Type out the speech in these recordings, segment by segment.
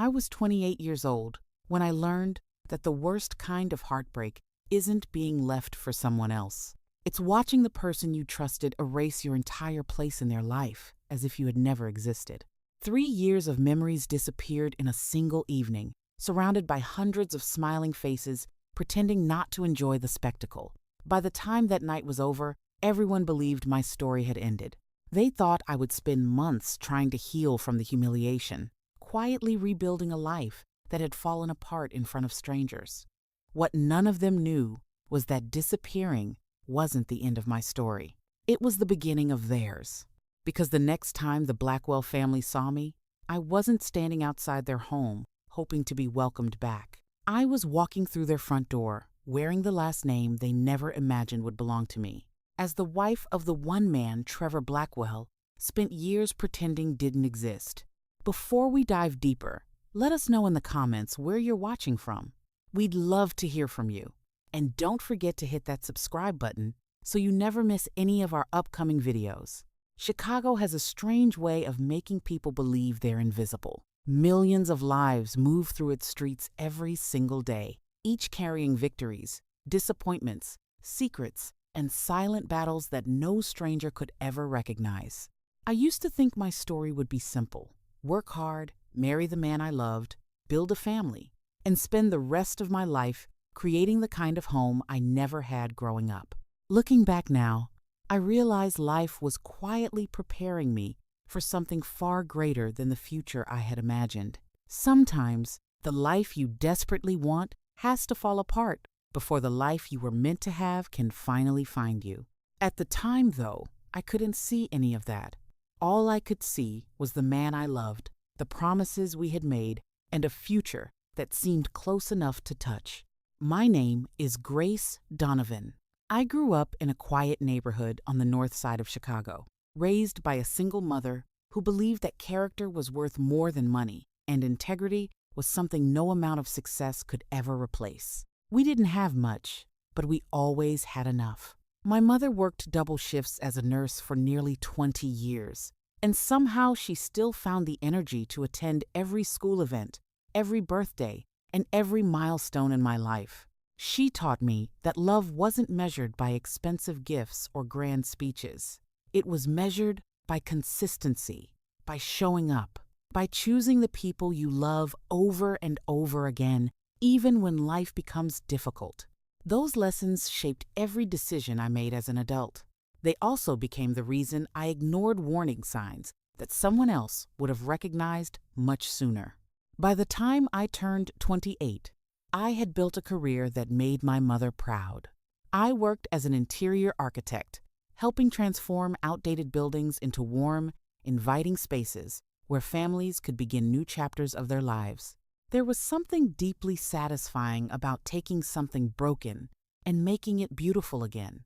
I was 28 years old when I learned that the worst kind of heartbreak isn't being left for someone else. It's watching the person you trusted erase your entire place in their life as if you had never existed. 3 years of memories disappeared in a single evening, surrounded by hundreds of smiling faces, pretending not to enjoy the spectacle. By the time that night was over, everyone believed my story had ended. They thought I would spend months trying to heal from the humiliation, quietly rebuilding a life that had fallen apart in front of strangers. What none of them knew was that disappearing wasn't the end of my story. It was the beginning of theirs. Because the next time the Blackwell family saw me, I wasn't standing outside their home, hoping to be welcomed back. I was walking through their front door, wearing the last name they never imagined would belong to me. As the wife of the one man Trevor Blackwell spent years pretending didn't exist. Before we dive deeper, let us know in the comments where you're watching from. We'd love to hear from you. And don't forget to hit that subscribe button so you never miss any of our upcoming videos. Chicago has a strange way of making people believe they're invisible. Millions of lives move through its streets every single day, each carrying victories, disappointments, secrets, and silent battles that no stranger could ever recognize. I used to think my story would be simple. Work hard, marry the man I loved, build a family, and spend the rest of my life creating the kind of home I never had growing up. Looking back now, I realize life was quietly preparing me for something far greater than the future I had imagined. Sometimes, the life you desperately want has to fall apart before the life you were meant to have can finally find you. At the time, though, I couldn't see any of that. All I could see was the man I loved, the promises we had made, and a future that seemed close enough to touch. My name is Grace Donovan. I grew up in a quiet neighborhood on the north side of Chicago, raised by a single mother who believed that character was worth more than money, and integrity was something no amount of success could ever replace. We didn't have much, but we always had enough. My mother worked double shifts as a nurse for nearly 20 years, and somehow she still found the energy to attend every school event, every birthday, and every milestone in my life. She taught me that love wasn't measured by expensive gifts or grand speeches. It was measured by consistency, by showing up, by choosing the people you love over and over again, even when life becomes difficult. Those lessons shaped every decision I made as an adult. They also became the reason I ignored warning signs that someone else would have recognized much sooner. By the time I turned 28, I had built a career that made my mother proud. I worked as an interior architect, helping transform outdated buildings into warm, inviting spaces where families could begin new chapters of their lives. There was something deeply satisfying about taking something broken and making it beautiful again.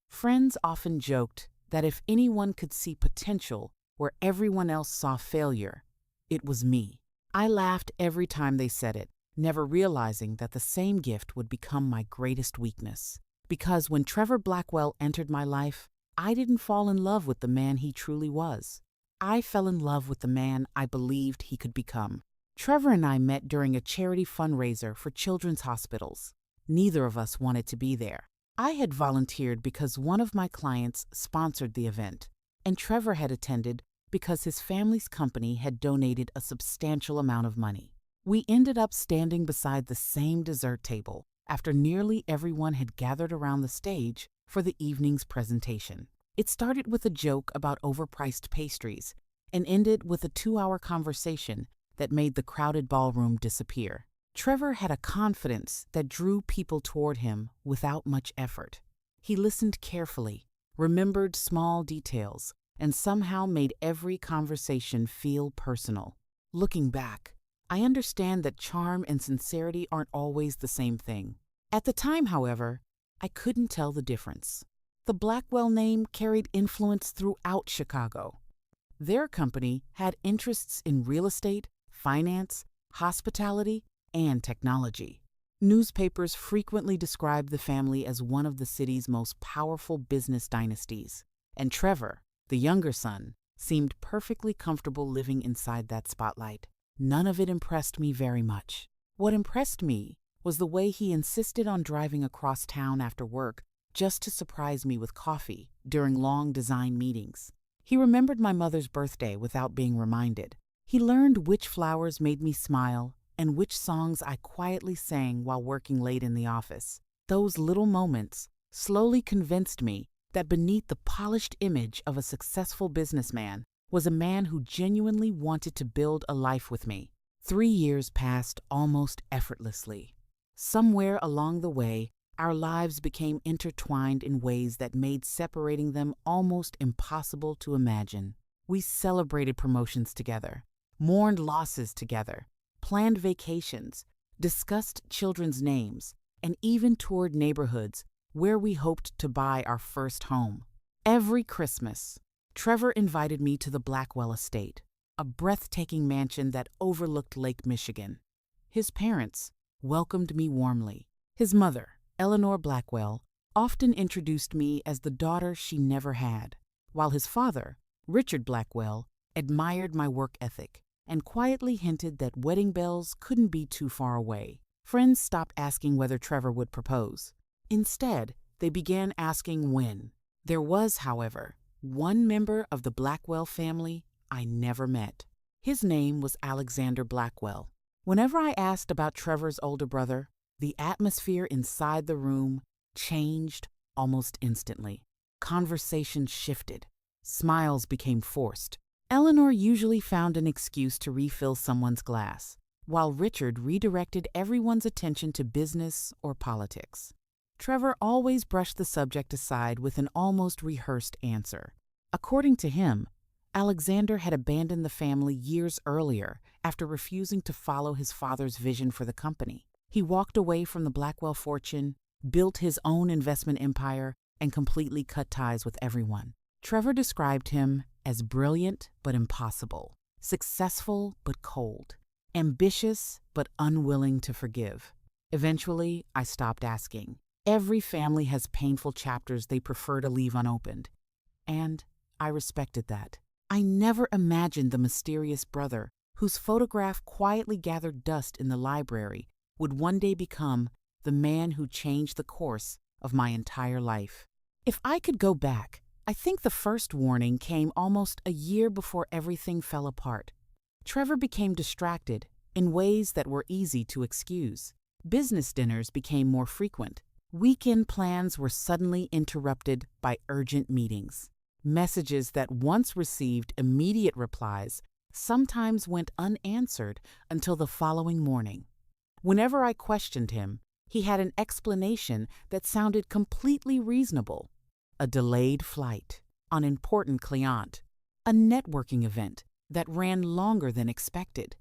Friends often joked that if anyone could see potential where everyone else saw failure, it was me. I laughed every time they said it, never realizing that the same gift would become my greatest weakness. Because when Trevor Blackwell entered my life, I didn't fall in love with the man he truly was. I fell in love with the man I believed he could become. Trevor and I met during a charity fundraiser for children's hospitals. Neither of us wanted to be there. I had volunteered because one of my clients sponsored the event, and Trevor had attended because his family's company had donated a substantial amount of money. We ended up standing beside the same dessert table after nearly everyone had gathered around the stage for the evening's presentation. It started with a joke about overpriced pastries and ended with a 2-hour conversation that made the crowded ballroom disappear. Trevor had a confidence that drew people toward him without much effort. He listened carefully, remembered small details, and somehow made every conversation feel personal. Looking back, I understand that charm and sincerity aren't always the same thing. At the time, however, I couldn't tell the difference. The Blackwell name carried influence throughout Chicago. Their company had interests in real estate, finance, hospitality, and technology. Newspapers frequently described the family as one of the city's most powerful business dynasties, and Trevor, the younger son, seemed perfectly comfortable living inside that spotlight. None of it impressed me very much. What impressed me was the way he insisted on driving across town after work just to surprise me with coffee during long design meetings. He remembered my mother's birthday without being reminded. He learned which flowers made me smile and which songs I quietly sang while working late in the office. Those little moments slowly convinced me that beneath the polished image of a successful businessman was a man who genuinely wanted to build a life with me. 3 years passed almost effortlessly. Somewhere along the way, our lives became intertwined in ways that made separating them almost impossible to imagine. We celebrated promotions together, mourned losses together, planned vacations, discussed children's names, and even toured neighborhoods where we hoped to buy our first home. Every Christmas, Trevor invited me to the Blackwell estate, a breathtaking mansion that overlooked Lake Michigan. His parents welcomed me warmly. His mother, Eleanor Blackwell, often introduced me as the daughter she never had, while his father, Richard Blackwell, admired my work ethic and quietly hinted that wedding bells couldn't be too far away. Friends stopped asking whether Trevor would propose. Instead, they began asking when. There was, however, one member of the Blackwell family I never met. His name was Alexander Blackwell. Whenever I asked about Trevor's older brother, the atmosphere inside the room changed almost instantly. Conversation shifted. Smiles became forced. Eleanor usually found an excuse to refill someone's glass, while Richard redirected everyone's attention to business or politics. Trevor always brushed the subject aside with an almost rehearsed answer. According to him, Alexander had abandoned the family years earlier after refusing to follow his father's vision for the company. He walked away from the Blackwell fortune, built his own investment empire, and completely cut ties with everyone. Trevor described him as brilliant but impossible, successful but cold, ambitious but unwilling to forgive. Eventually, I stopped asking. Every family has painful chapters they prefer to leave unopened, and I respected that. I never imagined the mysterious brother whose photograph quietly gathered dust in the library would one day become the man who changed the course of my entire life. If I could go back, I think the first warning came almost a year before everything fell apart. Trevor became distracted in ways that were easy to excuse. Business dinners became more frequent. Weekend plans were suddenly interrupted by urgent meetings. Messages that once received immediate replies sometimes went unanswered until the following morning. Whenever I questioned him, he had an explanation that sounded completely reasonable. A delayed flight, an important client, a networking event that ran longer than expected.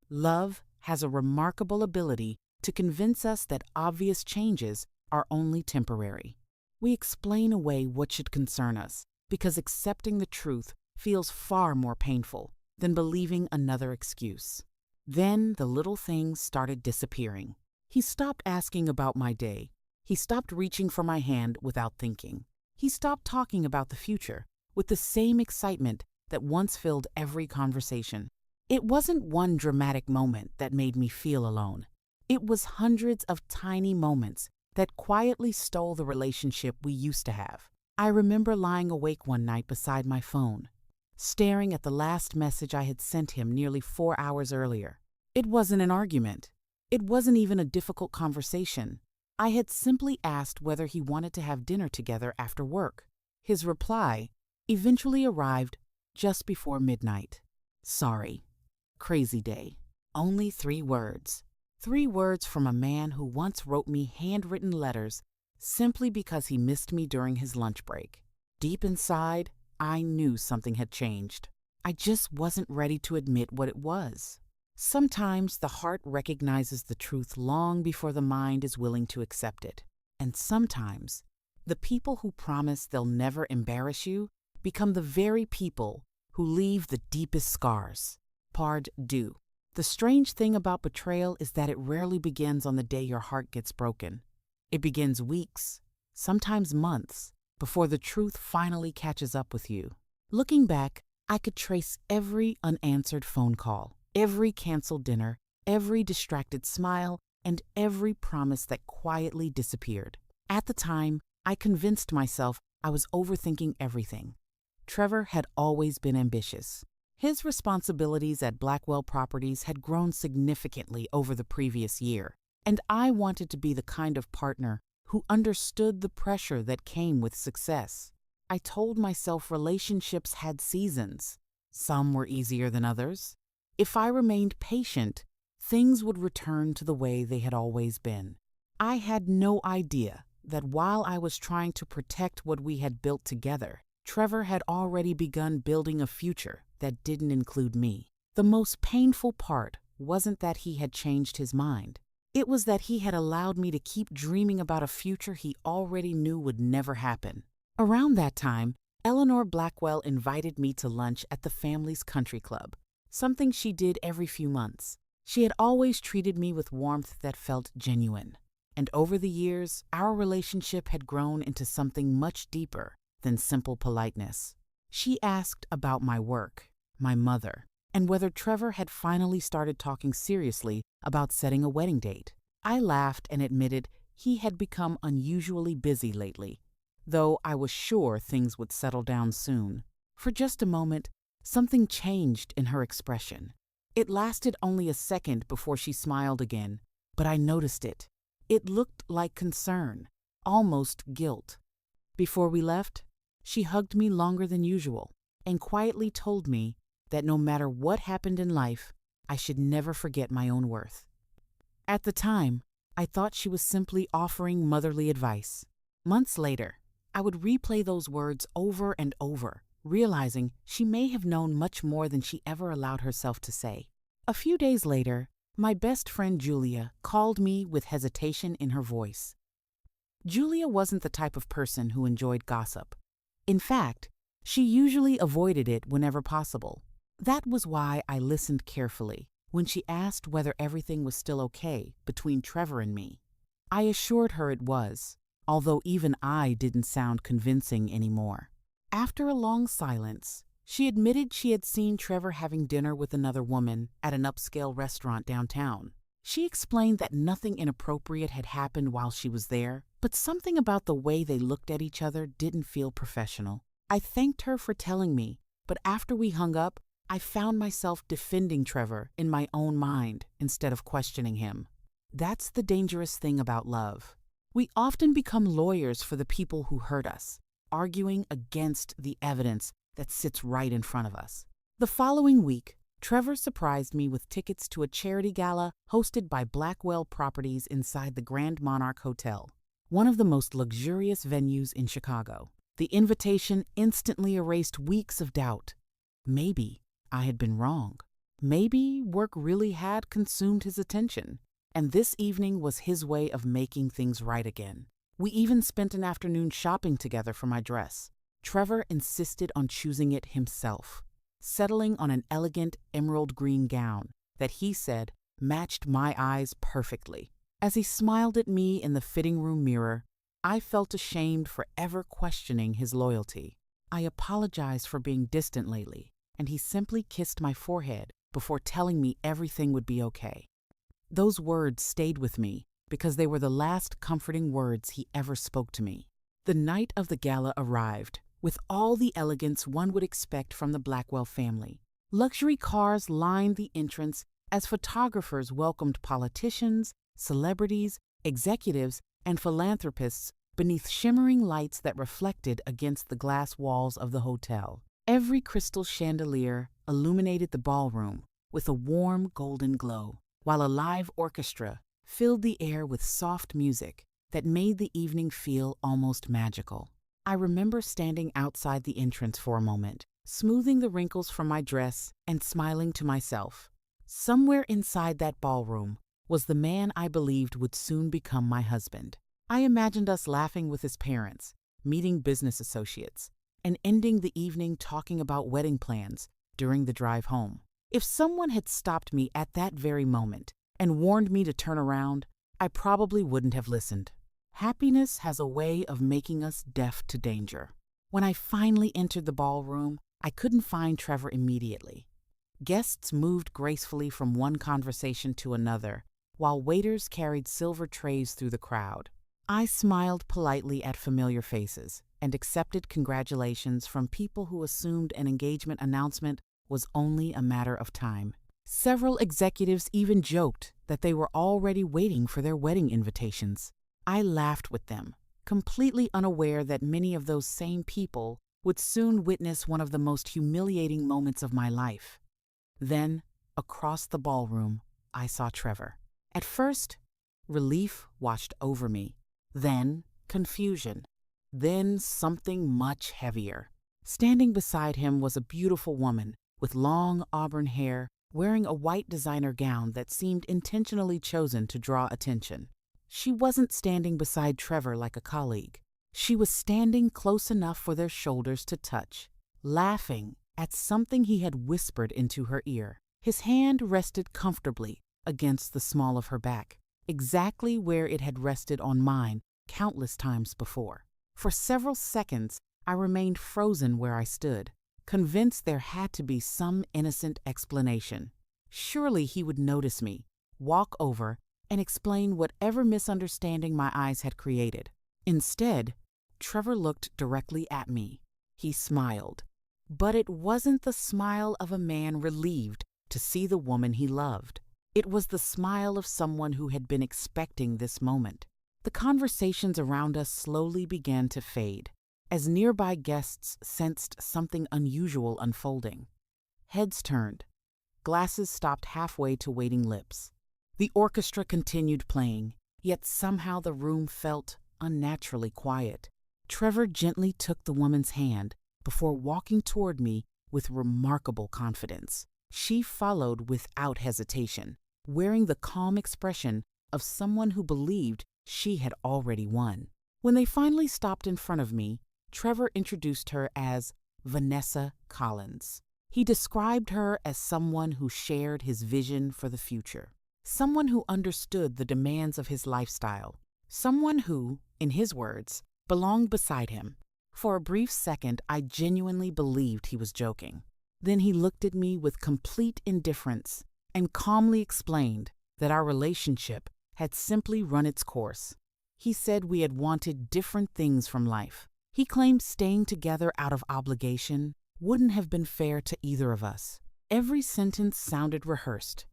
Love has a remarkable ability to convince us that obvious changes are only temporary. We explain away what should concern us because accepting the truth feels far more painful than believing another excuse. Then the little things started disappearing. He stopped asking about my day. He stopped reaching for my hand without thinking. He stopped talking about the future with the same excitement that once filled every conversation. It wasn't one dramatic moment that made me feel alone. It was hundreds of tiny moments that quietly stole the relationship we used to have. I remember lying awake one night beside my phone, staring at the last message I had sent him nearly 4 hours earlier. It wasn't an argument. It wasn't even a difficult conversation. I had simply asked whether he wanted to have dinner together after work. His reply eventually arrived just before midnight. Sorry. Crazy day. Only 3 words. 3 words from a man who once wrote me handwritten letters simply because he missed me during his lunch break. Deep inside, I knew something had changed. I just wasn't ready to admit what it was. Sometimes the heart recognizes the truth long before the mind is willing to accept it. And sometimes, the people who promise they'll never embarrass you become the very people who leave the deepest scars. Part 2. The strange thing about betrayal is that it rarely begins on the day your heart gets broken. It begins weeks, sometimes months, before the truth finally catches up with you. Looking back, I could trace every unanswered phone call, Every canceled dinner, every distracted smile, and every promise that quietly disappeared. At the time, I convinced myself I was overthinking everything. Trevor had always been ambitious. His responsibilities at Blackwell Properties had grown significantly over the previous year, and I wanted to be the kind of partner who understood the pressure that came with success. I told myself relationships had seasons. Some were easier than others. If I remained patient, things would return to the way they had always been. I had no idea that while I was trying to protect what we had built together, Trevor had already begun building a future that didn't include me. The most painful part wasn't that he had changed his mind. It was that he had allowed me to keep dreaming about a future he already knew would never happen. Around that time, Eleanor Blackwell invited me to lunch at the family's country club, something she did every few months. She had always treated me with warmth that felt genuine. And over the years, our relationship had grown into something much deeper than simple politeness. She asked about my work, my mother, and whether Trevor had finally started talking seriously about setting a wedding date. I laughed and admitted he had become unusually busy lately, though I was sure things would settle down soon. For just a moment, something changed in her expression. It lasted only a second before she smiled again, but I noticed it. It looked like concern, almost guilt. Before we left, she hugged me longer than usual and quietly told me that no matter what happened in life, I should never forget my own worth. At the time, I thought she was simply offering motherly advice. Months later, I would replay those words over and over, realizing she may have known much more than she ever allowed herself to say. A few days later, my best friend Julia called me with hesitation in her voice. Julia wasn't the type of person who enjoyed gossip. In fact, she usually avoided it whenever possible. That was why I listened carefully when she asked whether everything was still okay between Trevor and me. I assured her it was, although even I didn't sound convincing anymore. After a long silence, she admitted she had seen Trevor having dinner with another woman at an upscale restaurant downtown. She explained that nothing inappropriate had happened while she was there, but something about the way they looked at each other didn't feel professional. I thanked her for telling me, but after we hung up, I found myself defending Trevor in my own mind instead of questioning him. That's the dangerous thing about love. We often become lawyers for the people who hurt us, arguing against the evidence that sits right in front of us. The following week, Trevor surprised me with tickets to a charity gala hosted by Blackwell Properties inside the Grand Monarch Hotel, one of the most luxurious venues in Chicago. The invitation instantly erased weeks of doubt. Maybe I had been wrong. Maybe work really had consumed his attention, and this evening was his way of making things right again. We even spent an afternoon shopping together for my dress. Trevor insisted on choosing it himself, settling on an elegant emerald green gown that he said matched my eyes perfectly. As he smiled at me in the fitting room mirror, I felt ashamed for ever questioning his loyalty. I apologized for being distant lately, and he simply kissed my forehead before telling me everything would be okay. Those words stayed with me because they were the last comforting words he ever spoke to me. The night of the gala arrived, with all the elegance one would expect from the Blackwell family. Luxury cars lined the entrance as photographers welcomed politicians, celebrities, executives, and philanthropists beneath shimmering lights that reflected against the glass walls of the hotel. Every crystal chandelier illuminated the ballroom with a warm golden glow, while a live orchestra filled the air with soft music that made the evening feel almost magical. I remember standing outside the entrance for a moment, smoothing the wrinkles from my dress and smiling to myself. Somewhere inside that ballroom was the man I believed would soon become my husband. I imagined us laughing with his parents, meeting business associates, and ending the evening talking about wedding plans during the drive home. If someone had stopped me at that very moment and warned me to turn around, I probably wouldn't have listened. Happiness has a way of making us deaf to danger. When I finally entered the ballroom, I couldn't find Trevor immediately. Guests moved gracefully from one conversation to another, while waiters carried silver trays through the crowd. I smiled politely at familiar faces and accepted congratulations from people who assumed an engagement announcement was only a matter of time. Several executives even joked that they were already waiting for their wedding invitations. I laughed with them, completely unaware that many of those same people would soon witness one of the most humiliating moments of my life. Then, across the ballroom, I saw Trevor. At first, relief washed over me. Then, confusion. Then, something much heavier. Standing beside him was a beautiful woman with long auburn hair, wearing a white designer gown that seemed intentionally chosen to draw attention. She wasn't standing beside Trevor like a colleague. She was standing close enough for their shoulders to touch, laughing at something he had whispered into her ear. His hand rested comfortably against the small of her back, exactly where it had rested on mine countless times before. For several seconds, I remained frozen where I stood, convinced there had to be some innocent explanation. Surely he would notice me, walk over, and explain whatever misunderstanding my eyes had created. Instead, Trevor looked directly at me. He smiled, but it wasn't the smile of a man relieved to see the woman he loved. It was the smile of someone who had been expecting this moment. The conversations around us slowly began to fade, as nearby guests sensed something unusual unfolding. Heads turned. Glasses stopped halfway to waiting lips. The orchestra continued playing, yet somehow the room felt unnaturally quiet. Trevor gently took the woman's hand before walking toward me with remarkable confidence. She followed without hesitation, wearing the calm expression of someone who believed she had already won. When they finally stopped in front of me, Trevor introduced her as Vanessa Collins. He described her as someone who shared his vision for the future, someone who understood the demands of his lifestyle, someone who, in his words, belonged beside him. For a brief second, I genuinely believed he was joking. Then he looked at me with complete indifference and calmly explained that our relationship had simply run its course. He said we had wanted different things from life. He claimed staying together out of obligation wouldn't have been fair to either of us. Every sentence sounded rehearsed,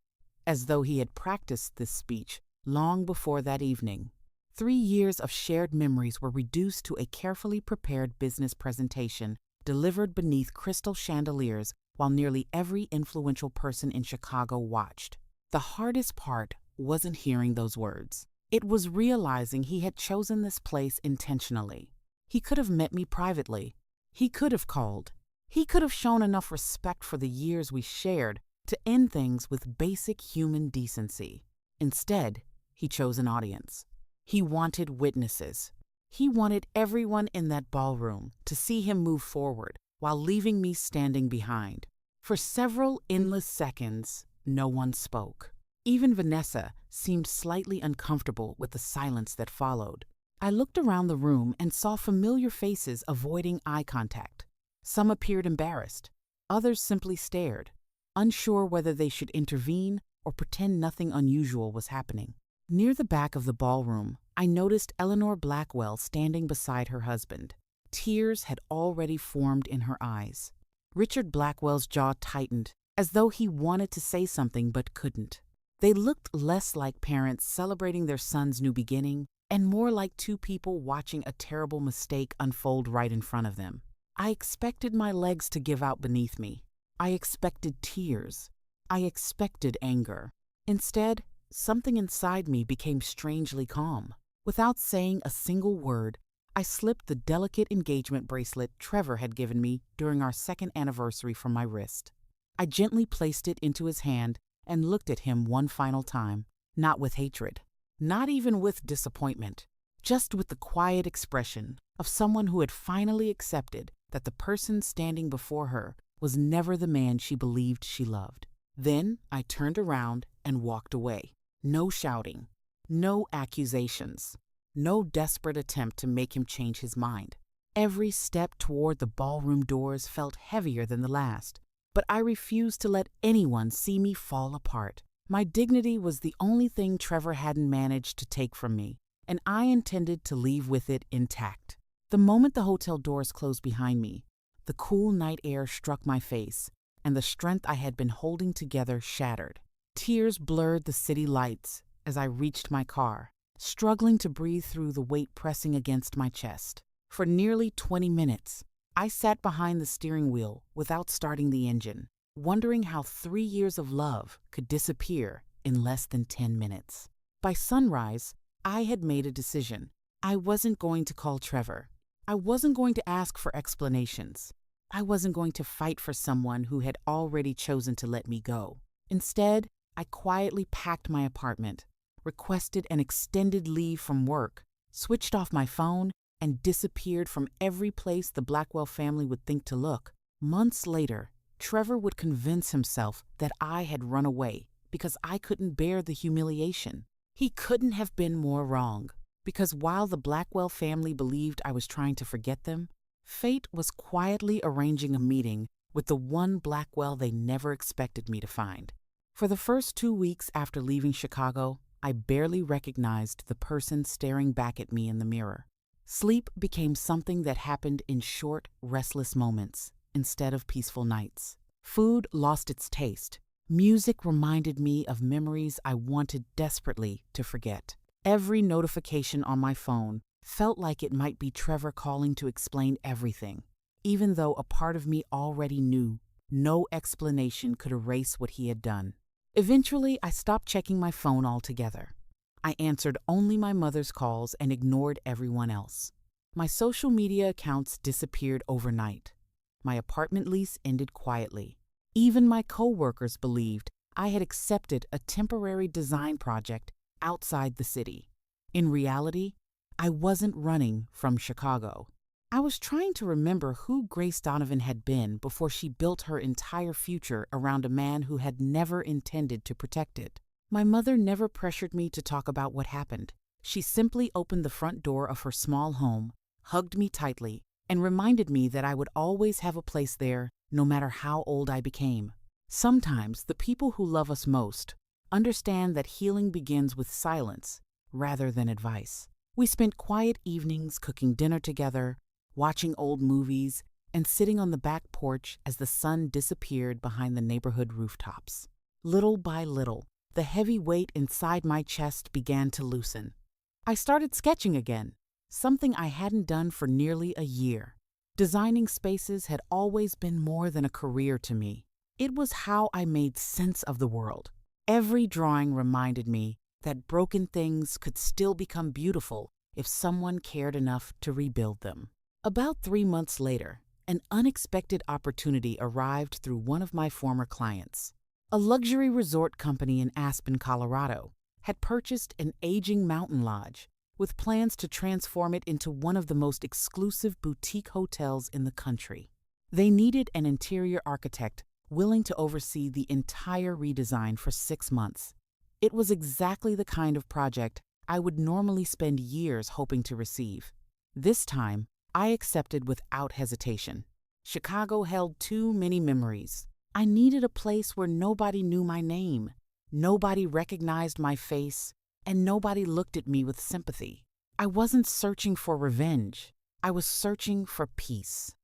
as though he had practiced this speech long before that evening. 3 years of shared memories were reduced to a carefully prepared business presentation delivered beneath crystal chandeliers while nearly every influential person in Chicago watched. The hardest part wasn't hearing those words. It was realizing he had chosen this place intentionally. He could have met me privately. He could have called. He could have shown enough respect for the years we shared to end things with basic human decency. Instead, he chose an audience. He wanted witnesses. He wanted everyone in that ballroom to see him move forward while leaving me standing behind. For several endless seconds, no one spoke. Even Vanessa seemed slightly uncomfortable with the silence that followed. I looked around the room and saw familiar faces avoiding eye contact. Some appeared embarrassed. Others simply stared, unsure whether they should intervene or pretend nothing unusual was happening. Near the back of the ballroom, I noticed Eleanor Blackwell standing beside her husband. Tears had already formed in her eyes. Richard Blackwell's jaw tightened, as though he wanted to say something but couldn't. They looked less like parents celebrating their son's new beginning and more like two people watching a terrible mistake unfold right in front of them. I expected my legs to give out beneath me. I expected tears. I expected anger. Instead, something inside me became strangely calm. Without saying a single word, I slipped the delicate engagement bracelet Trevor had given me during our second anniversary from my wrist. I gently placed it into his hand and looked at him one final time, not with hatred, not even with disappointment, just with the quiet expression of someone who had finally accepted that the person standing before her was never the man she believed she loved. Then I turned around and walked away. No shouting, no accusations, no desperate attempt to make him change his mind. Every step toward the ballroom doors felt heavier than the last, but I refused to let anyone see me fall apart. My dignity was the only thing Trevor hadn't managed to take from me, and I intended to leave with it intact. The moment the hotel doors closed behind me, the cool night air struck my face, and the strength I had been holding together shattered. Tears blurred the city lights as I reached my car, struggling to breathe through the weight pressing against my chest. For nearly 20 minutes, I sat behind the steering wheel without starting the engine, wondering how 3 years of love could disappear in less than 10 minutes. By sunrise, I had made a decision. I wasn't going to call Trevor. I wasn't going to ask for explanations. I wasn't going to fight for someone who had already chosen to let me go. Instead, I quietly packed my apartment, requested an extended leave from work, switched off my phone, and disappeared from every place the Blackwell family would think to look. Months later, Trevor would convince himself that I had run away because I couldn't bear the humiliation. He couldn't have been more wrong, because while the Blackwell family believed I was trying to forget them, fate was quietly arranging a meeting with the one Blackwell they never expected me to find. For the first 2 weeks after leaving Chicago, I barely recognized the person staring back at me in the mirror. Sleep became something that happened in short, restless moments instead of peaceful nights. Food lost its taste. Music reminded me of memories I wanted desperately to forget. Every notification on my phone felt like it might be Trevor calling to explain everything, even though a part of me already knew no explanation could erase what he had done. Eventually, I stopped checking my phone altogether. I answered only my mother's calls and ignored everyone else. My social media accounts disappeared overnight. My apartment lease ended quietly. Even my coworkers believed I had accepted a temporary design project outside the city. In reality, I wasn't running from Chicago. I was trying to remember who Grace Donovan had been before she built her entire future around a man who had never intended to protect it. My mother never pressured me to talk about what happened. She simply opened the front door of her small home, hugged me tightly, and reminded me that I would always have a place there, no matter how old I became. Sometimes the people who love us most understand that healing begins with silence rather than advice. We spent quiet evenings cooking dinner together, watching old movies, and sitting on the back porch as the sun disappeared behind the neighborhood rooftops. Little by little, the heavy weight inside my chest began to loosen. I started sketching again, something I hadn't done for nearly a year. Designing spaces had always been more than a career to me. It was how I made sense of the world. Every drawing reminded me that broken things could still become beautiful if someone cared enough to rebuild them. About 3 months later, an unexpected opportunity arrived through one of my former clients. A luxury resort company in Aspen, Colorado, had purchased an aging mountain lodge with plans to transform it into one of the most exclusive boutique hotels in the country. They needed an interior architect willing to oversee the entire redesign for 6 months. It was exactly the kind of project I would normally spend years hoping to receive. This time, I accepted without hesitation. Chicago held too many memories. I needed a place where nobody knew my name, nobody recognized my face, and nobody looked at me with sympathy. I wasn't searching for revenge. I was searching for peace.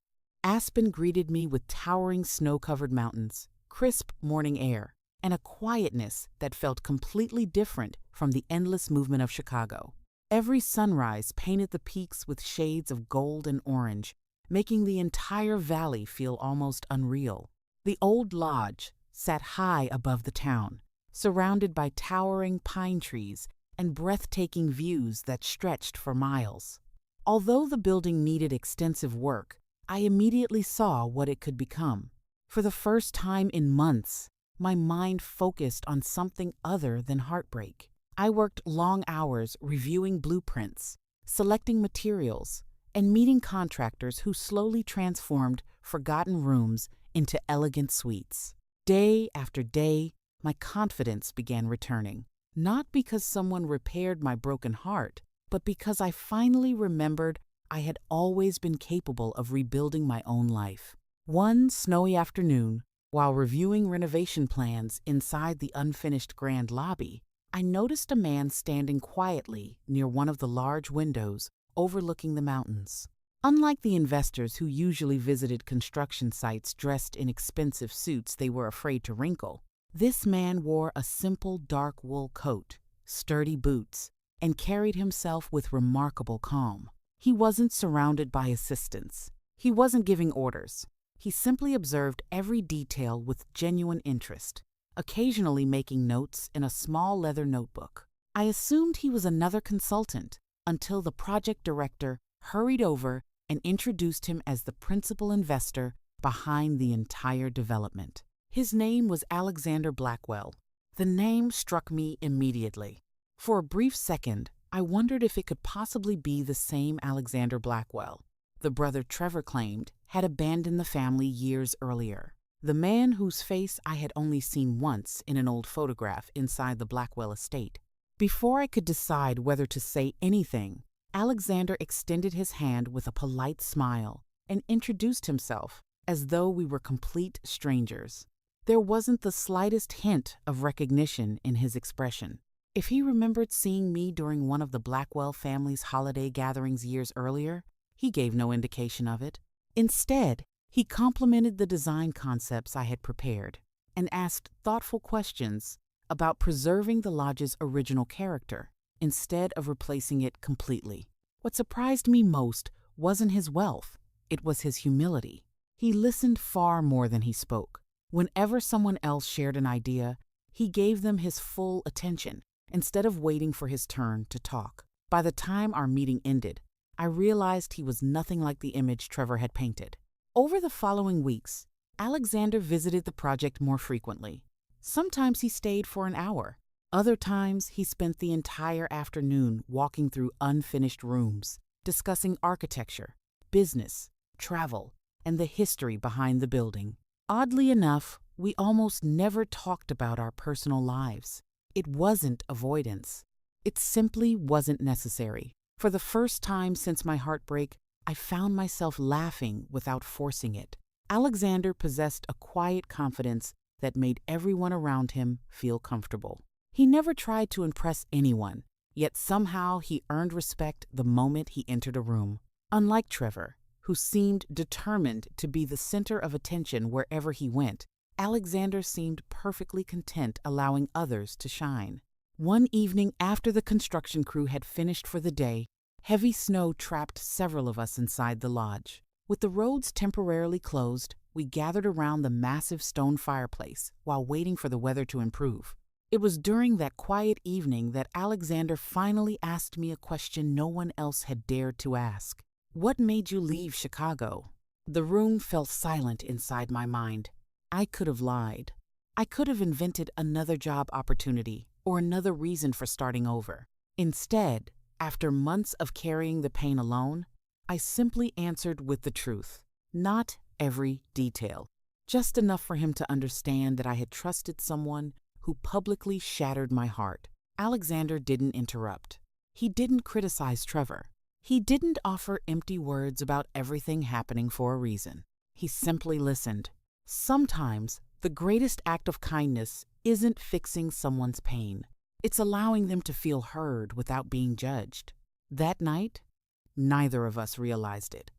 Aspen greeted me with towering snow-covered mountains, crisp morning air, and a quietness that felt completely different from the endless movement of Chicago. Every sunrise painted the peaks with shades of gold and orange, making the entire valley feel almost unreal. The old lodge sat high above the town, surrounded by towering pine trees and breathtaking views that stretched for miles. Although the building needed extensive work, I immediately saw what it could become. For the first time in months, my mind focused on something other than heartbreak. I worked long hours reviewing blueprints, selecting materials, and meeting contractors who slowly transformed forgotten rooms into elegant suites. Day after day, my confidence began returning, not because someone repaired my broken heart, but because I finally remembered I had always been capable of rebuilding my own life. One snowy afternoon, While reviewing renovation plans inside the unfinished grand lobby, I noticed a man standing quietly near one of the large windows overlooking the mountains. Unlike the investors who usually visited construction sites dressed in expensive suits they were afraid to wrinkle, this man wore a simple dark wool coat, sturdy boots, and carried himself with remarkable calm. He wasn't surrounded by assistants. He wasn't giving orders. He simply observed every detail with genuine interest, occasionally making notes in a small leather notebook. I assumed he was another consultant until the project director hurried over and introduced him as the principal investor behind the entire development. His name was Alexander Blackwell. The name struck me immediately. For a brief second, I wondered if it could possibly be the same Alexander Blackwell the brother Trevor claimed had abandoned the family years earlier. The man whose face I had only seen once in an old photograph inside the Blackwell estate. Before I could decide whether to say anything, Alexander extended his hand with a polite smile and introduced himself as though we were complete strangers. There wasn't the slightest hint of recognition in his expression. If he remembered seeing me during one of the Blackwell family's holiday gatherings years earlier, he gave no indication of it. Instead, he complimented the design concepts I had prepared and asked thoughtful questions about preserving the lodge's original character instead of replacing it completely. What surprised me most wasn't his wealth, it was his humility. He listened far more than he spoke. Whenever someone else shared an idea, he gave them his full attention instead of waiting for his turn to talk. By the time our meeting ended, I realized he was nothing like the image Trevor had painted. Over the following weeks, Alexander visited the project more frequently. Sometimes he stayed for an hour. Other times, he spent the entire afternoon walking through unfinished rooms, discussing architecture, business, travel, and the history behind the building. Oddly enough, we almost never talked about our personal lives. It wasn't avoidance. It simply wasn't necessary. For the first time since my heartbreak, I found myself laughing without forcing it. Alexander possessed a quiet confidence that made everyone around him feel comfortable. He never tried to impress anyone, yet somehow he earned respect the moment he entered a room. Unlike Trevor, who seemed determined to be the center of attention wherever he went, Alexander seemed perfectly content allowing others to shine. One evening after the construction crew had finished for the day, heavy snow trapped several of us inside the lodge. With the roads temporarily closed, we gathered around the massive stone fireplace while waiting for the weather to improve. It was during that quiet evening that Alexander finally asked me a question no one else had dared to ask. "What made you leave Chicago?" The room fell silent inside my mind. I could have lied. I could have invented another job opportunity or another reason for starting over. Instead, after months of carrying the pain alone, I simply answered with the truth. Not every detail, just enough for him to understand that I had trusted someone who publicly shattered my heart. Alexander didn't interrupt. He didn't criticize Trevor. He didn't offer empty words about everything happening for a reason. He simply listened. Sometimes, the greatest act of kindness isn't fixing someone's pain. It's allowing them to feel heard without being judged. That night, neither of us realized it.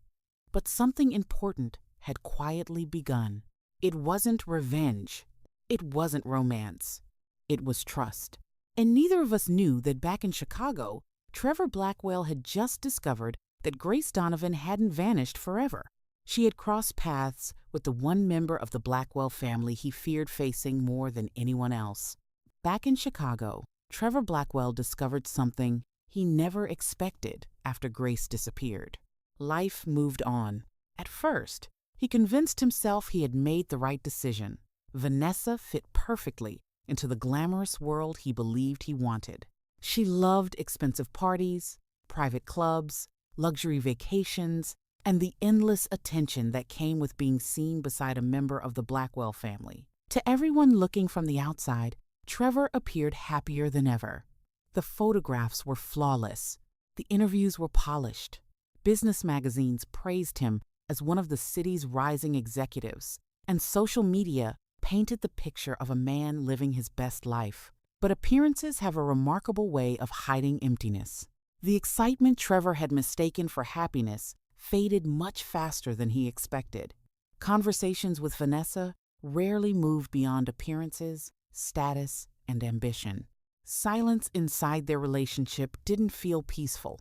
But something important had quietly begun. It wasn't revenge. It wasn't romance. It was trust. And neither of us knew that back in Chicago, Trevor Blackwell had just discovered that Grace Donovan hadn't vanished forever. She had crossed paths with the one member of the Blackwell family he feared facing more than anyone else. Back in Chicago, Trevor Blackwell discovered something he never expected after Grace disappeared. Life moved on. At first, he convinced himself he had made the right decision. Vanessa fit perfectly into the glamorous world he believed he wanted. She loved expensive parties, private clubs, luxury vacations, and the endless attention that came with being seen beside a member of the Blackwell family. To everyone looking from the outside, Trevor appeared happier than ever. The photographs were flawless. The interviews were polished. Business magazines praised him as one of the city's rising executives, and social media painted the picture of a man living his best life. But appearances have a remarkable way of hiding emptiness. The excitement Trevor had mistaken for happiness faded much faster than he expected. Conversations with Vanessa rarely moved beyond appearances, status, and ambition. Silence inside their relationship didn't feel peaceful.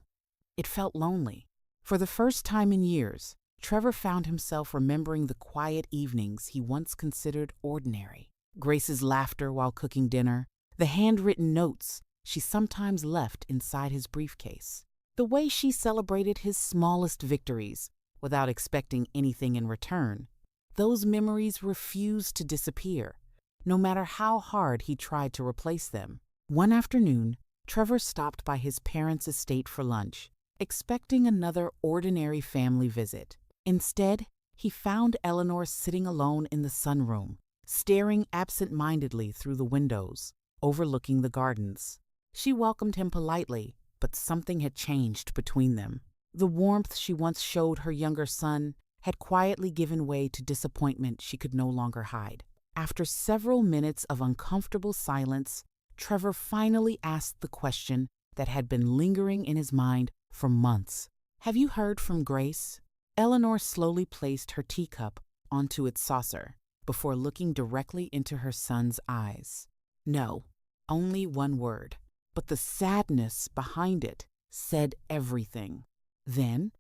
It felt lonely. For the first time in years, Trevor found himself remembering the quiet evenings he once considered ordinary. Grace's laughter while cooking dinner, the handwritten notes she sometimes left inside his briefcase, the way she celebrated his smallest victories without expecting anything in return. Those memories refused to disappear, no matter how hard he tried to replace them. One afternoon, Trevor stopped by his parents' estate for lunch, expecting another ordinary family visit. Instead, he found Eleanor sitting alone in the sunroom, staring absent-mindedly through the windows, overlooking the gardens. She welcomed him politely, but something had changed between them. The warmth she once showed her younger son had quietly given way to disappointment she could no longer hide. After several minutes of uncomfortable silence, Trevor finally asked the question that had been lingering in his mind for months. "Have you heard from Grace?" Eleanor slowly placed her teacup onto its saucer before looking directly into her son's eyes. No, only one word, but the sadness behind it said everything. Then,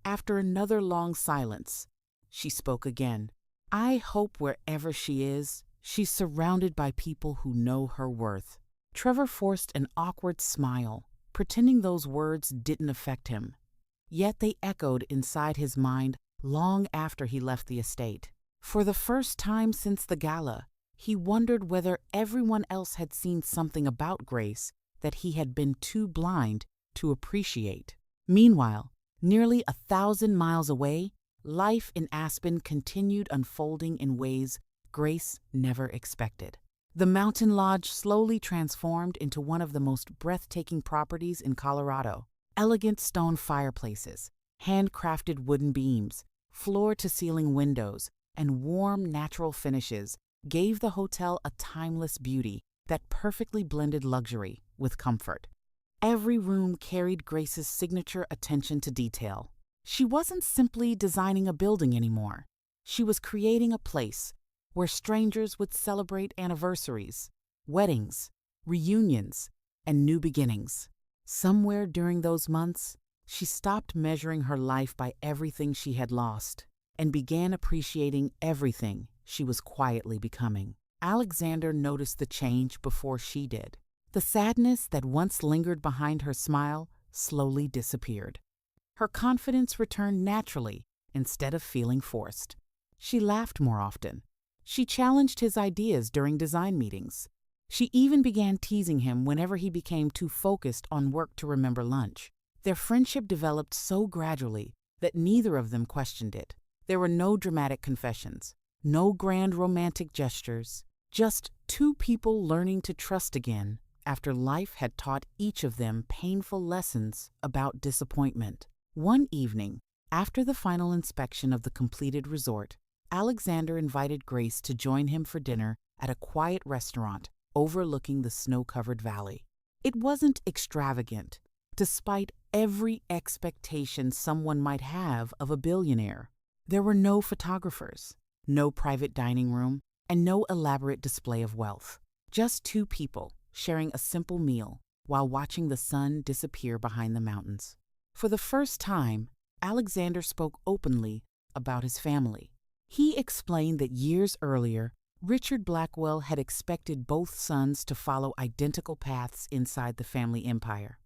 after another long silence, she spoke again. "I hope wherever she is, she's surrounded by people who know her worth." Trevor forced an awkward smile, pretending those words didn't affect him. Yet they echoed inside his mind long after he left the estate. For the first time since the gala, he wondered whether everyone else had seen something about Grace that he had been too blind to appreciate. Meanwhile, nearly 1,000 miles away, life in Aspen continued unfolding in ways Grace never expected. The mountain lodge slowly transformed into one of the most breathtaking properties in Colorado. Elegant stone fireplaces, handcrafted wooden beams, floor-to-ceiling windows, and warm natural finishes gave the hotel a timeless beauty that perfectly blended luxury with comfort. Every room carried Grace's signature attention to detail. She wasn't simply designing a building anymore. She was creating a place where strangers would celebrate anniversaries, weddings, reunions, and new beginnings. Somewhere during those months, she stopped measuring her life by everything she had lost and began appreciating everything she was quietly becoming. Alexander noticed the change before she did. The sadness that once lingered behind her smile slowly disappeared. Her confidence returned naturally instead of feeling forced. She laughed more often. She challenged his ideas during design meetings. She even began teasing him whenever he became too focused on work to remember lunch. Their friendship developed so gradually that neither of them questioned it. There were no dramatic confessions, no grand romantic gestures, just two people learning to trust again after life had taught each of them painful lessons about disappointment. One evening, after the final inspection of the completed resort, Alexander invited Grace to join him for dinner at a quiet restaurant overlooking the snow-covered valley. It wasn't extravagant, despite every expectation someone might have of a billionaire. There were no photographers, no private dining room, and no elaborate display of wealth. Just two people sharing a simple meal while watching the sun disappear behind the mountains. For the first time, Alexander spoke openly about his family. He explained that years earlier, Richard Blackwell had expected both sons to follow identical paths inside the family empire.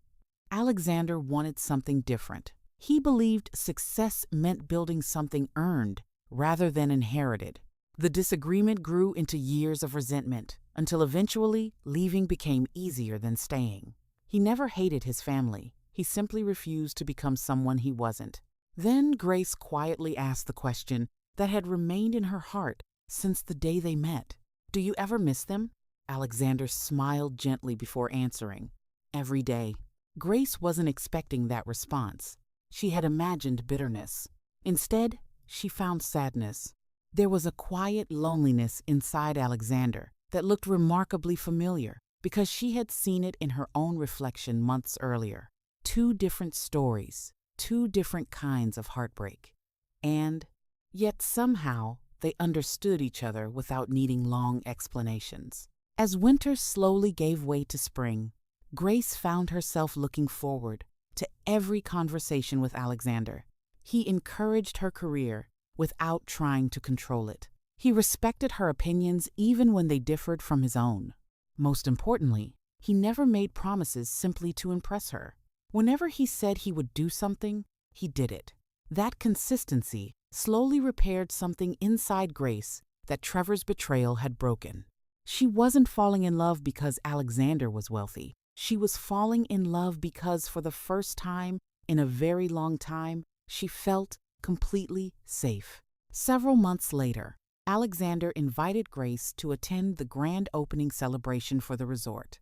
Alexander wanted something different. He believed success meant building something earned rather than inherited. The disagreement grew into years of resentment until eventually leaving became easier than staying. He never hated his family. He simply refused to become someone he wasn't. Then Grace quietly asked the question that had remained in her heart since the day they met. "Do you ever miss them?" Alexander smiled gently before answering. "Every day." Grace wasn't expecting that response. She had imagined bitterness. Instead, she found sadness. There was a quiet loneliness inside Alexander that looked remarkably familiar because she had seen it in her own reflection months earlier. Two different stories, two different kinds of heartbreak. And yet somehow they understood each other without needing long explanations. As winter slowly gave way to spring, Grace found herself looking forward to every conversation with Alexander. He encouraged her career without trying to control it. He respected her opinions even when they differed from his own. Most importantly, he never made promises simply to impress her. Whenever he said he would do something, he did it. That consistency slowly repaired something inside Grace that Trevor's betrayal had broken. She wasn't falling in love because Alexander was wealthy. She was falling in love because for the first time in a very long time, she felt completely safe. Several months later, Alexander invited Grace to attend the grand opening celebration for the resort.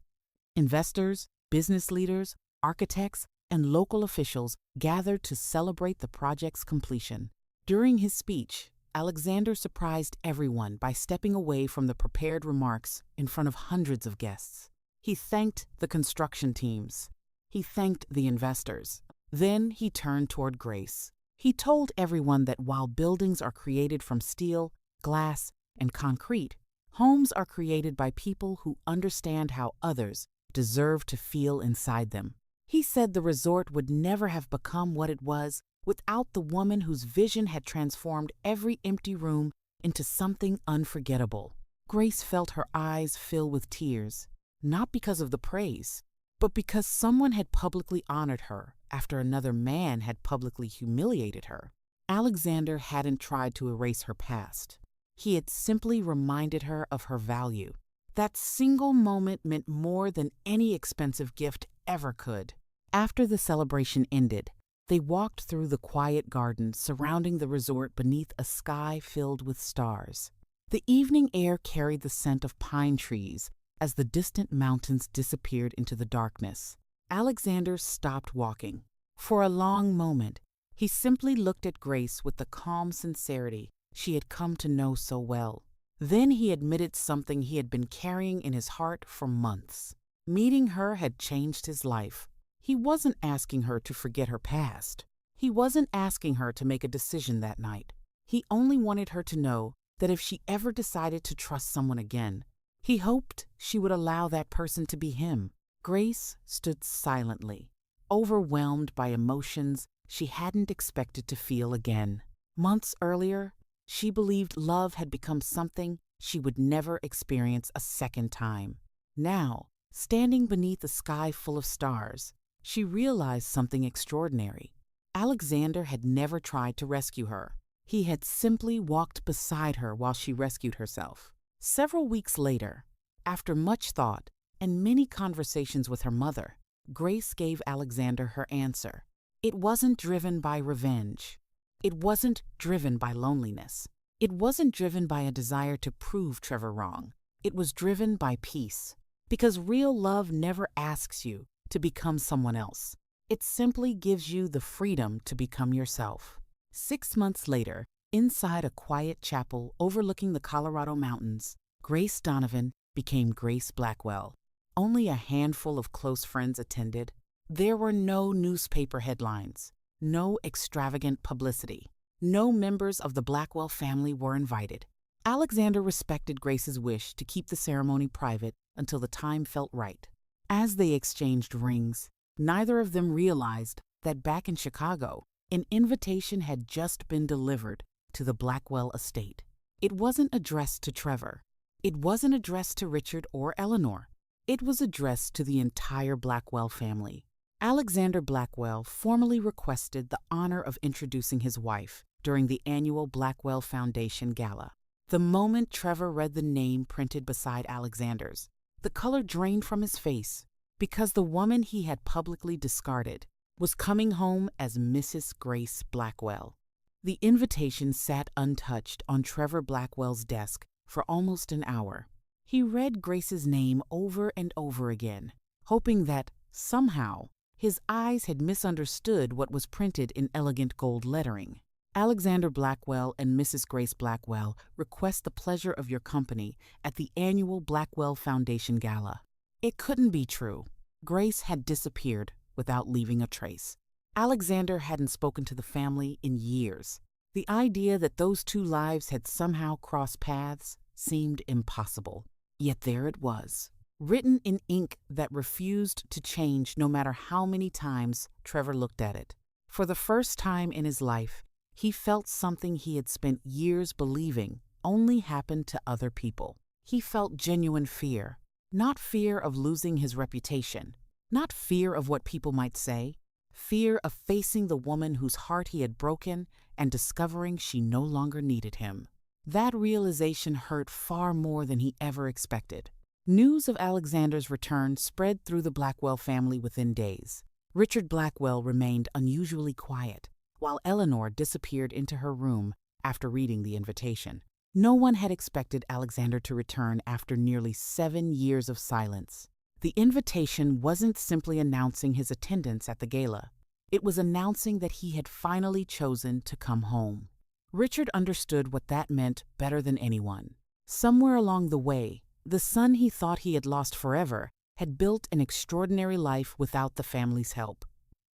Investors, business leaders, architects, and local officials gathered to celebrate the project's completion. During his speech, Alexander surprised everyone by stepping away from the prepared remarks in front of hundreds of guests. He thanked the construction teams. He thanked the investors. Then he turned toward Grace. He told everyone that while buildings are created from steel, glass, and concrete, homes are created by people who understand how others deserve to feel inside them. He said the resort would never have become what it was without the woman whose vision had transformed every empty room into something unforgettable. Grace felt her eyes fill with tears, not because of the praise, but because someone had publicly honored her after another man had publicly humiliated her. Alexander hadn't tried to erase her past. He had simply reminded her of her value. That single moment meant more than any expensive gift ever could. After the celebration ended, they walked through the quiet garden surrounding the resort beneath a sky filled with stars. The evening air carried the scent of pine trees as the distant mountains disappeared into the darkness. Alexander stopped walking. For a long moment, he simply looked at Grace with the calm sincerity she had come to know so well. Then he admitted something he had been carrying in his heart for months. Meeting her had changed his life. He wasn't asking her to forget her past. He wasn't asking her to make a decision that night. He only wanted her to know that if she ever decided to trust someone again, he hoped she would allow that person to be him. Grace stood silently, overwhelmed by emotions she hadn't expected to feel again. Months earlier, she believed love had become something she would never experience a second time. Now, standing beneath a sky full of stars, she realized something extraordinary. Alexander had never tried to rescue her. He had simply walked beside her while she rescued herself. Several weeks later, after much thought and many conversations with her mother, Grace gave Alexander her answer. It wasn't driven by revenge. It wasn't driven by loneliness. It wasn't driven by a desire to prove Trevor wrong. It was driven by peace. Because real love never asks you to become someone else. It simply gives you the freedom to become yourself. 6 months later, inside a quiet chapel overlooking the Colorado mountains, Grace Donovan became Grace Blackwell. Only a handful of close friends attended. There were no newspaper headlines, no extravagant publicity. No members of the Blackwell family were invited. Alexander respected Grace's wish to keep the ceremony private until the time felt right. As they exchanged rings, neither of them realized that back in Chicago, an invitation had just been delivered to the Blackwell estate. It wasn't addressed to Trevor. It wasn't addressed to Richard or Eleanor. It was addressed to the entire Blackwell family. Alexander Blackwell formally requested the honor of introducing his wife during the annual Blackwell Foundation Gala. The moment Trevor read the name printed beside Alexander's, the color drained from his face because the woman he had publicly discarded was coming home as Mrs. Grace Blackwell. The invitation sat untouched on Trevor Blackwell's desk for almost an hour. He read Grace's name over and over again, hoping that, somehow, his eyes had misunderstood what was printed in elegant gold lettering. Alexander Blackwell and Mrs. Grace Blackwell request the pleasure of your company at the annual Blackwell Foundation Gala. It couldn't be true. Grace had disappeared without leaving a trace. Alexander hadn't spoken to the family in years. The idea that those two lives had somehow crossed paths seemed impossible. Yet there it was, written in ink that refused to change no matter how many times Trevor looked at it. For the first time in his life, he felt something he had spent years believing only happened to other people. He felt genuine fear. Not fear of losing his reputation, not fear of what people might say, fear of facing the woman whose heart he had broken and discovering she no longer needed him. That realization hurt far more than he ever expected. News of Alexander's return spread through the Blackwell family within days. Richard Blackwell remained unusually quiet, while Eleanor disappeared into her room after reading the invitation. No one had expected Alexander to return after nearly 7 years of silence. The invitation wasn't simply announcing his attendance at the gala. It was announcing that he had finally chosen to come home. Richard understood what that meant better than anyone. Somewhere along the way, the son he thought he had lost forever had built an extraordinary life without the family's help.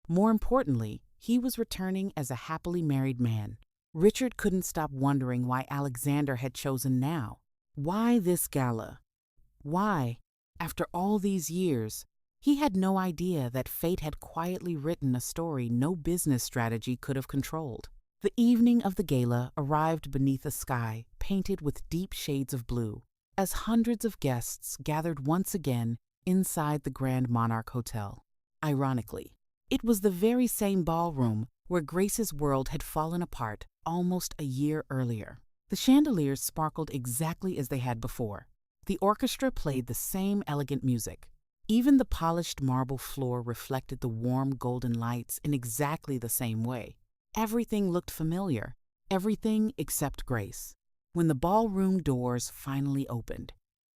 More importantly, he was returning as a happily married man. Richard couldn't stop wondering why Alexander had chosen now. Why this gala? Why, after all these years? He had no idea that fate had quietly written a story no business strategy could have controlled. The evening of the gala arrived beneath a sky painted with deep shades of blue, as hundreds of guests gathered once again inside the Grand Monarch Hotel. Ironically, it was the very same ballroom where Grace's world had fallen apart almost a year earlier. The chandeliers sparkled exactly as they had before. The orchestra played the same elegant music. Even the polished marble floor reflected the warm golden lights in exactly the same way. Everything looked familiar, everything except Grace. When the ballroom doors finally opened,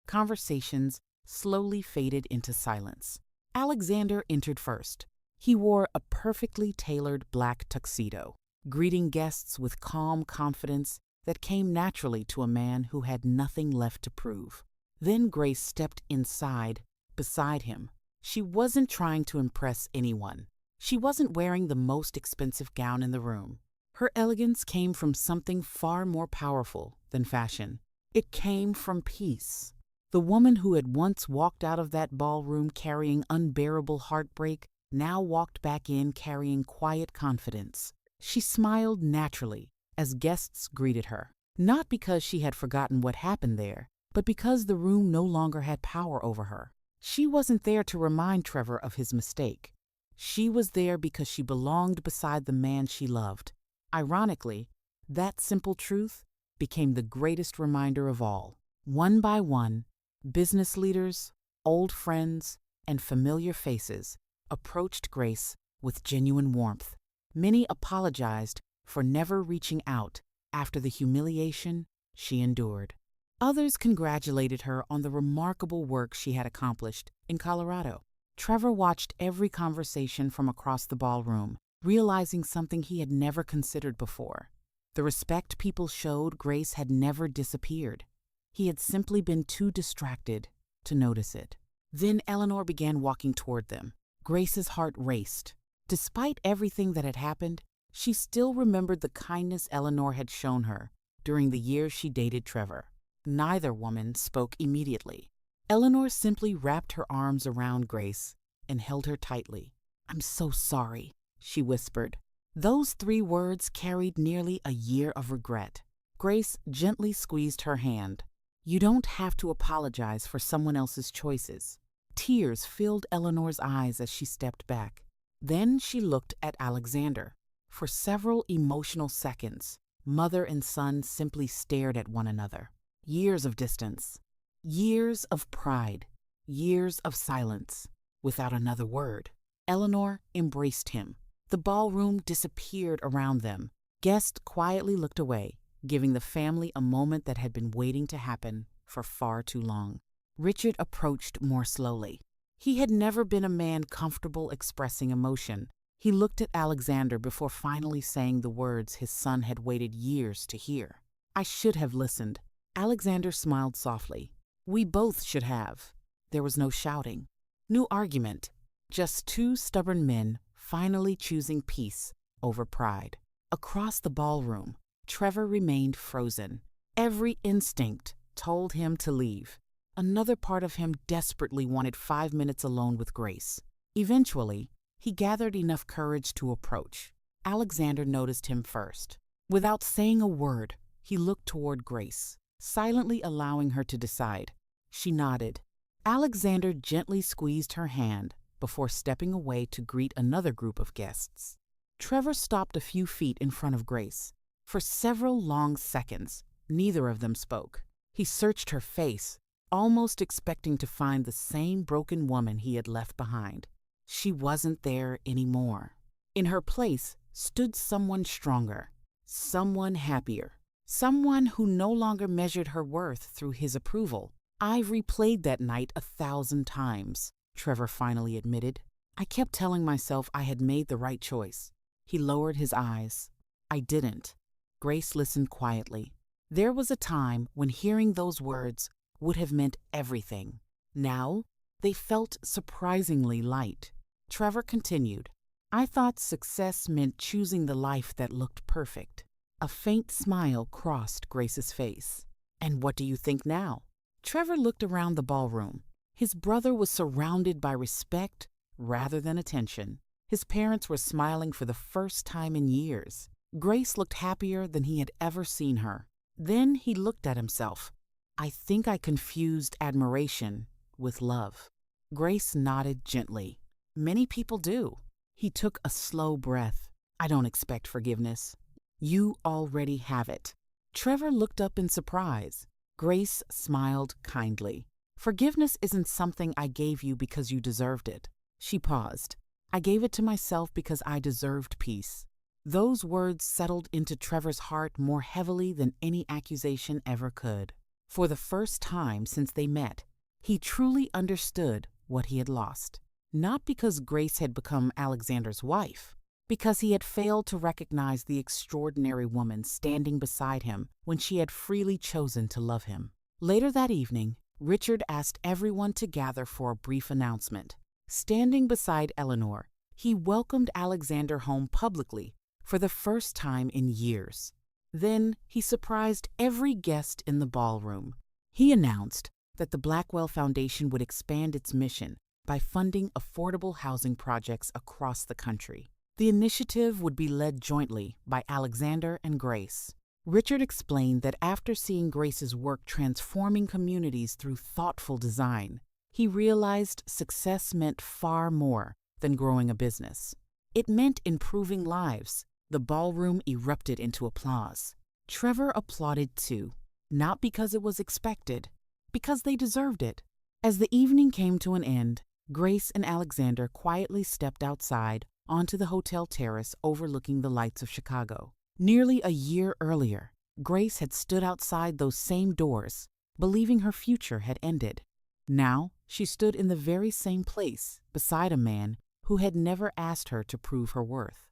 conversations slowly faded into silence. Alexander entered first. He wore a perfectly tailored black tuxedo, greeting guests with calm confidence that came naturally to a man who had nothing left to prove. Then Grace stepped inside, beside him. She wasn't trying to impress anyone. She wasn't wearing the most expensive gown in the room. Her elegance came from something far more powerful than fashion. It came from peace. The woman who had once walked out of that ballroom carrying unbearable heartbreak now walked back in carrying quiet confidence. She smiled naturally as guests greeted her, not because she had forgotten what happened there, but because the room no longer had power over her. She wasn't there to remind Trevor of his mistake. She was there because she belonged beside the man she loved. Ironically, that simple truth became the greatest reminder of all. One by one, business leaders, old friends, and familiar faces approached Grace with genuine warmth. Many apologized for never reaching out after the humiliation she endured. Others congratulated her on the remarkable work she had accomplished in Colorado. Trevor watched every conversation from across the ballroom, realizing something he had never considered before. The respect people showed Grace had never disappeared. He had simply been too distracted to notice it. Then Eleanor began walking toward them. Grace's heart raced. Despite everything that had happened, she still remembered the kindness Eleanor had shown her during the years she dated Trevor. Neither woman spoke immediately. Eleanor simply wrapped her arms around Grace and held her tightly. "I'm so sorry," she whispered. Those 3 words carried nearly a year of regret. Grace gently squeezed her hand. "You don't have to apologize for someone else's choices." Tears filled Eleanor's eyes as she stepped back. Then she looked at Alexander. For several emotional seconds, mother and son simply stared at one another. Years of distance, years of pride, years of silence. Without another word, Eleanor embraced him. The ballroom disappeared around them. Guests quietly looked away, giving the family a moment that had been waiting to happen for far too long. Richard approached more slowly. He had never been a man comfortable expressing emotion, He looked at Alexander before finally saying the words his son had waited years to hear. "I should have listened." Alexander smiled softly. "We both should have." There was no shouting, no argument, just two stubborn men finally choosing peace over pride. Across the ballroom, Trevor remained frozen. Every instinct told him to leave. Another part of him desperately wanted 5 minutes alone with Grace. Eventually, he gathered enough courage to approach. Alexander noticed him first. Without saying a word, he looked toward Grace, silently allowing her to decide. She nodded. Alexander gently squeezed her hand before stepping away to greet another group of guests. Trevor stopped a few feet in front of Grace. For several long seconds, neither of them spoke. He searched her face, almost expecting to find the same broken woman he had left behind. She wasn't there anymore. In her place stood someone stronger, someone happier, someone who no longer measured her worth through his approval. "I've replayed that night 1,000 times, Trevor finally admitted. "I kept telling myself I had made the right choice." He lowered his eyes. "I didn't." Grace listened quietly. There was a time when hearing those words would have meant everything. Now, they felt surprisingly light. Trevor continued, "I thought success meant choosing the life that looked perfect." A faint smile crossed Grace's face. "And what do you think now?" Trevor looked around the ballroom. His brother was surrounded by respect rather than attention. His parents were smiling for the first time in years. Grace looked happier than he had ever seen her. Then he looked at himself. "I think I confused admiration with love." Grace nodded gently. "Many people do." He took a slow breath. "I don't expect forgiveness. You already have it." Trevor looked up in surprise. Grace smiled kindly. "Forgiveness isn't something I gave you because you deserved it." She paused. "I gave it to myself because I deserved peace." Those words settled into Trevor's heart more heavily than any accusation ever could. For the first time since they met, he truly understood what he had lost. Not because Grace had become Alexander's wife, because he had failed to recognize the extraordinary woman standing beside him when she had freely chosen to love him. Later that evening, Richard asked everyone to gather for a brief announcement. Standing beside Eleanor, he welcomed Alexander home publicly for the first time in years. Then he surprised every guest in the ballroom. He announced that the Blackwell Foundation would expand its mission by funding affordable housing projects across the country. The initiative would be led jointly by Alexander and Grace. Richard explained that after seeing Grace's work transforming communities through thoughtful design, he realized success meant far more than growing a business. It meant improving lives. The ballroom erupted into applause. Trevor applauded too, not because it was expected, because they deserved it. As the evening came to an end, Grace and Alexander quietly stepped outside onto the hotel terrace overlooking the lights of Chicago. Nearly a year earlier, Grace had stood outside those same doors, believing her future had ended. Now, she stood in the very same place, beside a man who had never asked her to prove her worth.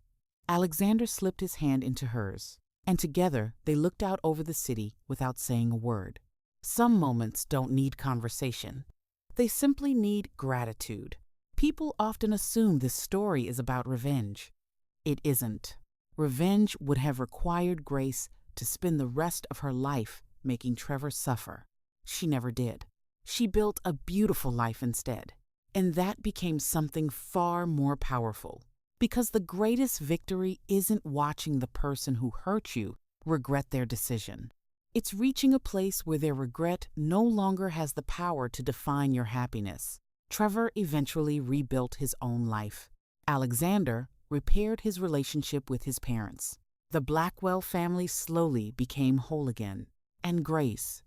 Alexander slipped his hand into hers, and together they looked out over the city without saying a word. Some moments don't need conversation. They simply need gratitude. People often assume this story is about revenge. It isn't. Revenge would have required Grace to spend the rest of her life making Trevor suffer. She never did. She built a beautiful life instead. And that became something far more powerful. Because the greatest victory isn't watching the person who hurt you regret their decision. It's reaching a place where their regret no longer has the power to define your happiness. Trevor eventually rebuilt his own life. Alexander repaired his relationship with his parents. The Blackwell family slowly became whole again. And Grace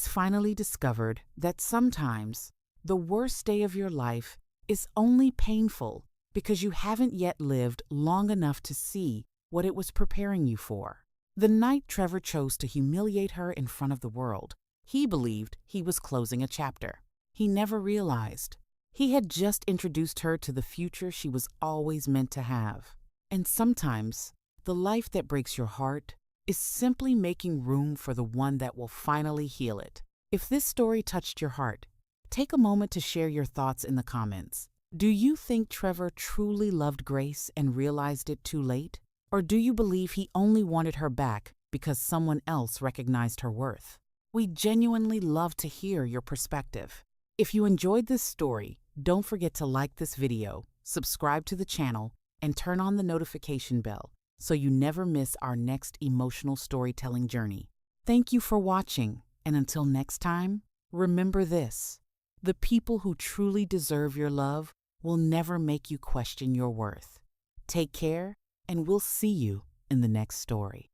finally discovered that sometimes the worst day of your life is only painful because you haven't yet lived long enough to see what it was preparing you for. The night Trevor chose to humiliate her in front of the world, he believed he was closing a chapter. He never realized He had just introduced her to the future she was always meant to have. And sometimes, the life that breaks your heart is simply making room for the one that will finally heal it. If this story touched your heart, take a moment to share your thoughts in the comments. Do you think Trevor truly loved Grace and realized it too late? Or do you believe he only wanted her back because someone else recognized her worth? We genuinely love to hear your perspective. If you enjoyed this story, don't forget to like this video, subscribe to the channel, and turn on the notification bell so you never miss our next emotional storytelling journey. Thank you for watching, and until next time, remember this: the people who truly deserve your love will never make you question your worth. Take care, and we'll see you in the next story.